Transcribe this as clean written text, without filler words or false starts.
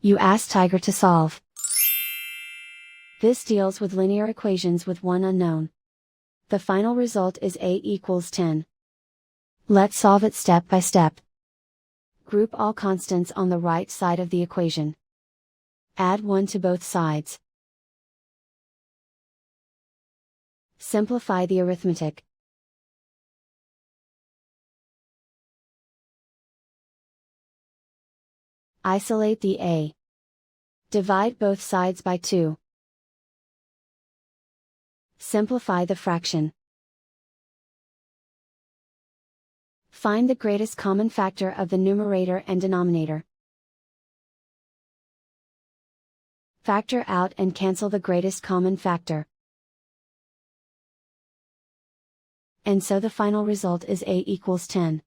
You ask Tiger to solve. This deals with linear equations with one unknown. The final result is a equals 10. Let's solve it step by step. Group all constants on the right side of the equation. Add 1 to both sides. Simplify the arithmetic. Isolate the a. Divide both sides by 2. Simplify the fraction. Find the greatest common factor of the numerator and denominator. Factor out and cancel the greatest common factor. And so the final result is a equals 10.